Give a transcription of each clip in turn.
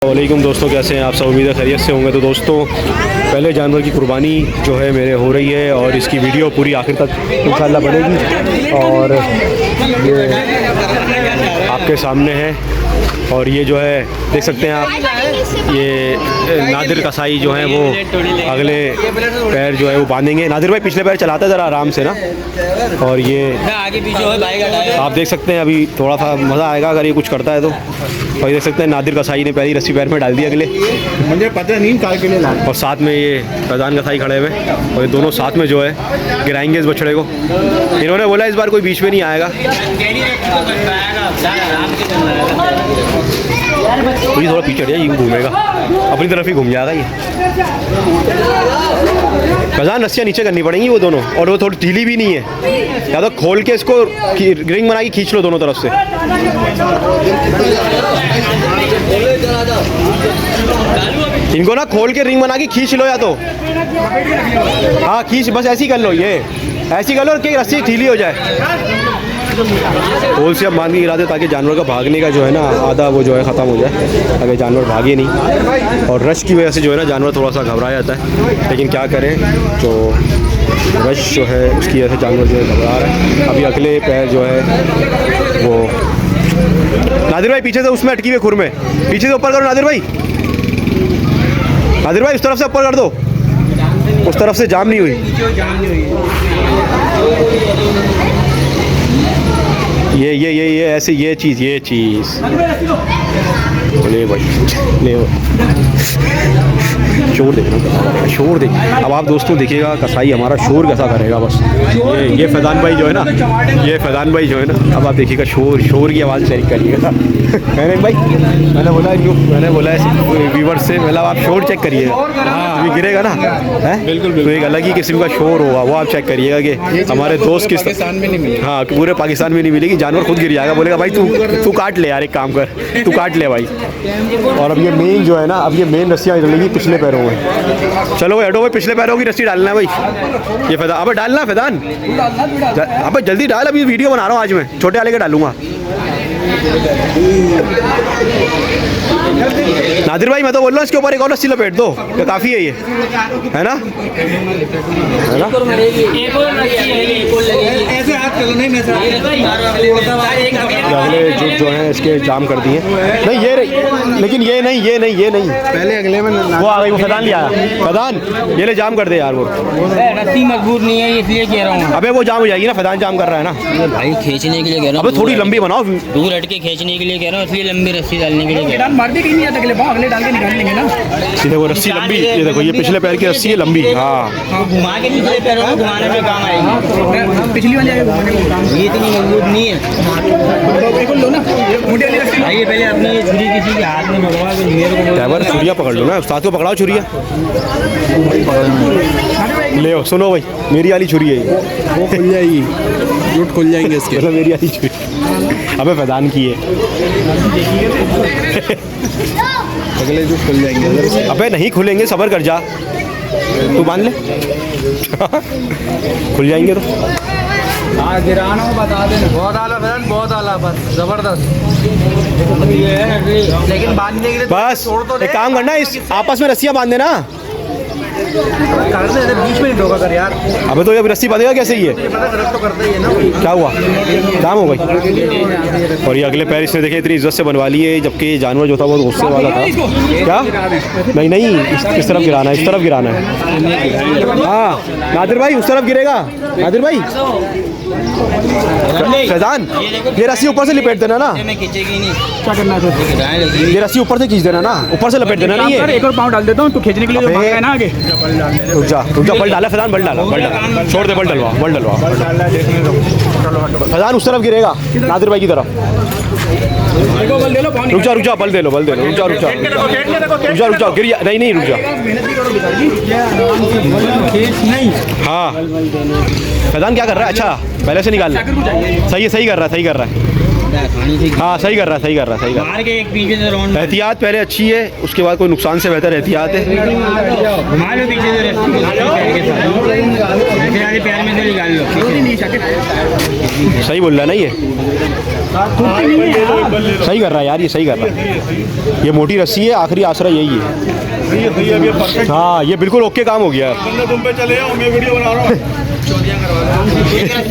वालेकुम दोस्तों, कैसे हैं आप सब? उम्मीद है खैरियत से होंगे। तो दोस्तों, पहले जानवर की कुर्बानी जो है मेरे हो रही है और इसकी वीडियो पूरी आखिर तक इंशाल्लाह बनेगी और ये आपके सामने है। और ये जो है देख सकते हैं आप, ये नादिर कसाई जो है वो अगले पैर जो है वो बांधेंगे। नादिर भाई पिछले पैर चलाता है ज़रा आराम से ना। और ये आप देख सकते हैं, अभी थोड़ा सा मज़ा आएगा अगर ये कुछ करता है तो। और देख सकते हैं नादिर कसाई ने पहली रस्सी पैर में डाल दी अगले, मुझे पता नहीं कार के लिए। और साथ में ये फैजान कसाई खड़े हुए और ये दोनों साथ में जो है गिराएंगे इस बछड़े को। इन्होंने बोला इस बार कोई बीच में नहीं आएगा। तो ये थोड़ा पीछे हट जाए, यूँ घूमेगा, अपनी तरफ ही घूम जाएगा ये। फैजान रस्सियाँ नीचे करनी पड़ेंगी वो दोनों, और वो थोड़ी ढीली भी नहीं है, या तो खोल के इसको रिंग बना के खींच लो दोनों तरफ से। इनको ना खोल के रिंग बना के खींच लो, या तो हाँ खींच, बस ऐसी कर लो, ये ऐसी कर लो कि रस्सी ढीली हो जाए। खोल से अब बांध के गिरा दे ताकि जानवर का भागने का जो है ना आधा वो जो है ख़त्म हो जाए, अगर जानवर भागे नहीं। और रश की वजह से जो है ना जानवर थोड़ा सा घबरा जाता है, लेकिन क्या करें, जो रश जो है उसकी वजह से जानवर जो है घबरा रहा है। अभी अगले पैर जो है वो नादिर भाई पीछे से उसमें अटकी हुई खुर में, पीछे से ऊपर करो नादिर भाई। नादिर भाई उस तरफ से ऊपर कर दो, उस तरफ से जाम नहीं हुई। ये ऐसे ये चीज़ ले भाई, ले शोर देखना, शोर देख। अब आप दोस्तों देखिएगा कसाई हमारा शोर कैसा करेगा। बस ये फैजान भाई जो है ना, ये फैजान भाई जो है ना, अब आप देखिएगा शोर की आवाज़ चेक करिएगा। भाई मैंने बोला व्यूवर से, मतलब आप शोर चेक करिएगा, ये गिरेगा ना है बिल्कुल, तो एक अलग ही किस्म का शोर होगा, वो आप चेक करिएगा कि हमारे दोस्त किस पाकिस्तान में नहीं मिलेगी। हाँ पूरे पाकिस्तान में नहीं मिलेगी। जानवर खुद गिर जाएगा, बोलेगा भाई तू काट ले यार, एक काम कर तू काट ले भाई। और अब ये मेन जो है ना, अब ये मेन रस्सियाँ डलेंगी पिछले पैरों में। चलो भाई हटो भाई, पिछले पैरों की रस्सी डालना है भाई। ये फैजान, अबे डालना फैजान, अबे जल्दी डाल, अभी वीडियो बना रहा हूँ आज मैं, छोटे वाले के डालूंगा। नादिर भाई मैं तो बोल रहा हूँ इसके ऊपर एक और रस्सी लपेट दो, ये काफ़ी है, ये है ना, है ना। अगले जो है इसके जाम कर दिए। नहीं ये लेकिन ये नहीं पहले अगले में वो आ गई, वो फैजान लिया फैजान, ये ले जाम कर दे यार, वो रस्सी मजबूत नहीं है इसलिए कह रहा हूँ। अबे वो जाम हो जाएगी ना, फैजान जाम कर रहा है ना भाई, खींचने के लिए कह रहा हूँ। अबे थोड़ी लंबी बनाओ, दूर हट के खींचने के लिए कह रहा हूँ, इसलिए लंबी रस्सी डालने के लिए। मारती कहीं नहीं आता, अगले डाल के निकाल लेंगे ना। सीधे वो रस्सी लंबी, ये देखो ये पिछले पैर की रस्सी है लंबी। हाँ घुमा के पिछले पैरों में घुमाने में काम आएगी, पिछली वाली ये इतनी मजबूत नहीं है। आइए पहले अपनी ये छुरी किसी के हाथ में पकड़वा के ड्राइवर छुरिया पकड़ लो ना, उस्ताद को पकड़ाओ छुरिया। ले सुनो भाई, मेरी वाली छुरी है ये, वो खुल जाएगी, जूट खुल जाएंगे इसके। चलो मेरी वाली छुरी, अबे फैजान की है। अगले जूट खुल जाएंगे। अबे नहीं खुलेंगे, सब्र कर जा, तू बांध ले। खुल जाएंगे तो हाँ गिराना हो बता देना। बहुत आला फैजान, बहुत आला, बस जबरदस्त। लेकिन बांधने के लिए बस एक काम करना, इस आपस में रस्सियाँ बांध देना। बीच में नहीं धोखा कर यार। अबे तो ये रस्सी बांधेगा कैसे ये? तो करता ही है ना। क्या हुआ, काम हो गई। और ये अगले पैर इसने देखे इतनी इज्जत से बनवा लिए, जबकि जानवर जो था वो गुस्से वाला था। क्या नहीं इस तरफ गिराना है, इस तरफ गिराना है। हाँ नादिर भाई उस तरफ गिरेगा, नादिर भाई। फैजान ये रस्सी ऊपर से लपेट देना ना, क्या करना है? ये रस्सी ऊपर से खींच देना ना, ऊपर से लपेट देना नहीं है। एक और पाँव डाल देता हूँ तो खींचने के लिए भाग है ना आगे। रुक जा बल डाला फैजान, बल डाला, छोड़ दे, बल डलवा। फैजान उस तरफ गिरेगा नादिर भाई की तरफ। रुक जा बल दे लो, रुक जा गिर, नहीं रुक जा। हाँ फैजान क्या कर रहा है? अच्छा पहले से निकाल, सही कर रहा है। हाँ सही कर रहा है। एहतियात पहले अच्छी है, उसके बाद कोई नुकसान से बेहतर एहतियात है। सही बोल रहा है ना ये। सही कर रहा है यार, ये सही कर रहा है। ये मोटी रस्सी है, आखिरी आसरा यही है। हाँ ये बिल्कुल ओके काम हो गया। तुम पे चले आओ, मैं वीडियो बना रहा हूँ।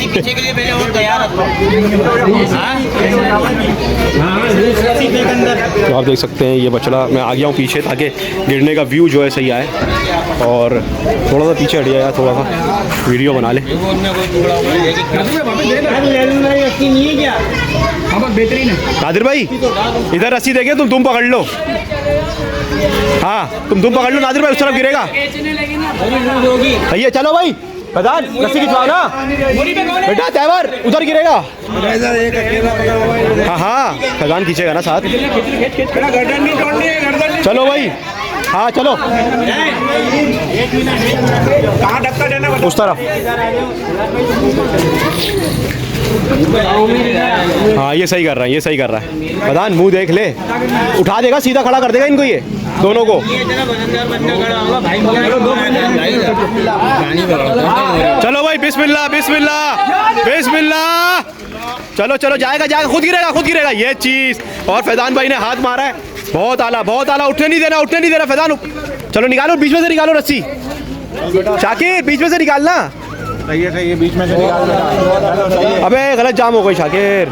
पीछे के लिए पहले और तैयार रखो। तो आप देख सकते हैं ये बछड़ा, मैं आ गया हूँ पीछे ताकि गिरने का व्यू जो है सही आए, और थोड़ा सा पीछे हट गया यार, थोड़ा सा वीडियो बना ले। कादिर भाई इधर रस्सी देखे, तुम पकड़ लो। हाँ तुम पकड़ लो नादिर भाई, उस तरफ गिरेगा। सही है, चलो भाई फैजान रस्सी खिंचवाओ ना बेटा, तैवर उधर गिरेगा। हाँ हाँ फैजान खींचेगा ना साथ। चलो भाई, हाँ चलो उस तरफ। हाँ ये सही कर रहा है, ये सही कर रहा है। फैजान मुंह देख ले, उठा देगा, सीधा खड़ा कर देगा इनको, ये दोनों को। चलो भाई बिस्मिल्लाह बिस्मिल्लाह बिस्मिल्लाह। चलो चलो, जाएगा जाएगा, खुद गिरेगा ये चीज। और फैजान भाई ने हाथ मारा है, बहुत आला बहुत आला। उठने नहीं देना फैजान। चलो निकालो, बीच में से निकालो रस्सी। शाकिर बीच में से निकालना। सही है, बीच में से निकाल। अबे गलत जाम हो गई शाकिर।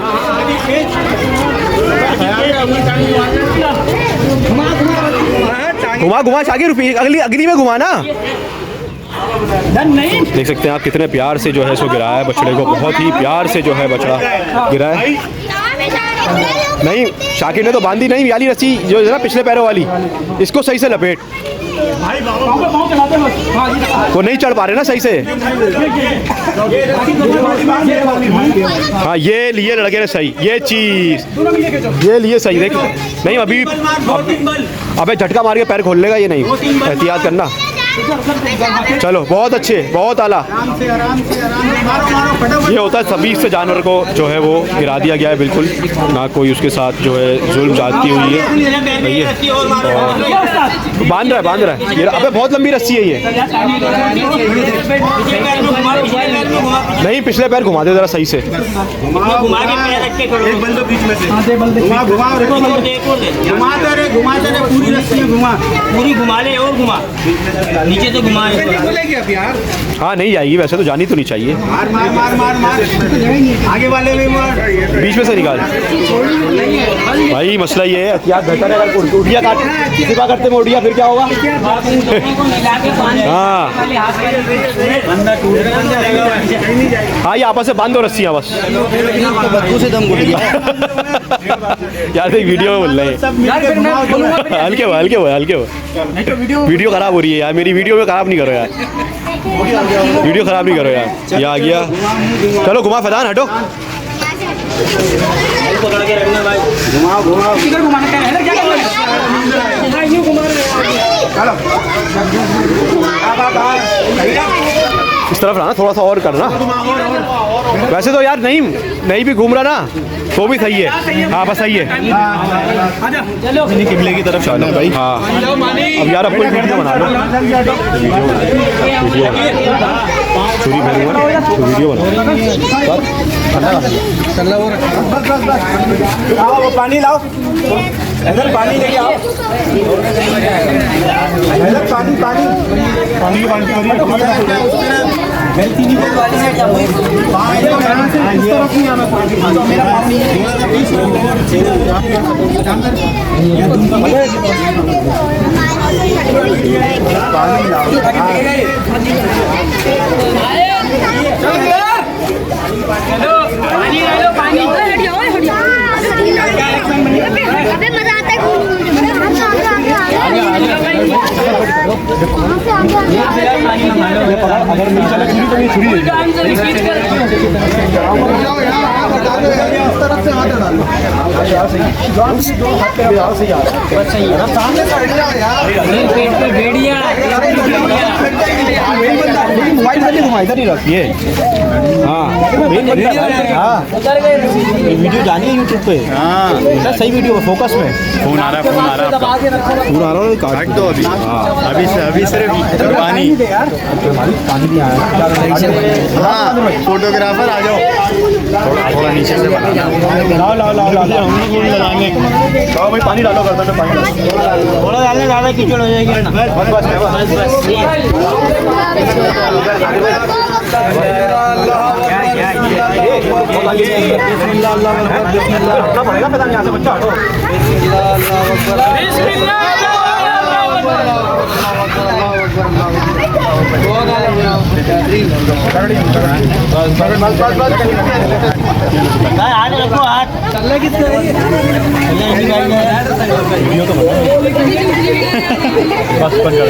घुमा शाकिर, अगली में घुमा ना। देख सकते हैं आप कितने प्यार से जो है सो गिराया है बछड़े को, बहुत ही प्यार से जो है बछड़ा गिराया है। नहीं शाकिर ने तो बांधी नहीं वाली रस्सी जो है ना पिछले पैरों वाली, इसको सही से लपेट। वो नहीं चढ़ पा रहे ना सही से। हाँ ये लिए लड़के ने सही, ये चीज ये लिए सही। देख नहीं अभी, अबे झटका मार के पैर खोल लेगा ये, नहीं एहतियात करना। चलो बहुत अच्छे, बहुत आला। ये होता है सभी से जानवर को जो है वो गिरा दिया गया है, बिल्कुल ना कोई उसके साथ जो है जुल्म ज्यादती हुई है। बांध रहा है ये। अबे बहुत लंबी रस्सी है ये। नहीं पिछले पैर घुमा दे जरा सही से। पूरी घुमा ले और घुमा नीचे से घुमा। हाँ नहीं जाएगी वैसे तो, जानी तो नहीं चाहिए। आगे वाले में बीच में से निकाल भाई। मसला ये है एहतियात बेहतर है। अगर उड़िया सिपा करते में उड़िया फिर क्या होगा। हाँ ये आपस से बांध दो रस्सियाँ बस। बदबू से दम घुट गया यार एक वीडियो में बोल रहे हैं। हल्के हो वीडियो खराब हो रही है यार, मेरी वीडियो में खराब नहीं करो यार, वीडियो खराब नहीं करो यार। ये आ गया, चलो घुमा फैजान हटो। इस तरफ ना थोड़ा सा और करना। वैसे तो यार नहीं भी घूम रहा ना तो भी सही है। हाँ बस सही है। किबले की तरफ चलना भाई। हाँ अब यार अब कोई वीडियो बना लो, चोरी करूँगा तो वीडियो बना। वो पानी लाओ, इधर पानी लेके आओ। इधर पानी अबे मजा आता है। अगर नहीं चले छुरी तो ये छुरी इस तरफ से हाथ डालो। पेट पे भेड़िया मोबाइल कर घुमा इधर ही रख ये हाँ मेन बंदा है। हाँ ये वीडियो जानी है यूट्यूब पे। हाँ सही वीडियो फोकस में। फोन आ रहा है, फोन आ रहा है आपका। पूरा आ रहा है काट दो अभी। हाँ अभी सिर्फ पानी। पानी भी आया। हाँ फोटोग्राफर आ जाओ, थोड़ा नीचे से बनाना। लाओ हम लोग लगाएंगे। लाओ भाई पानी डालो गर्दन में, पानी डालो। थोड़ा डालने ज़्यादा कीचड़ हो जाएगी ना। अपना पड़ेगा पता नहीं यहाँ से बच्चा हटो। हाथ रखो हाथ चलने किससे वीडियो तो बना। बस बन गया।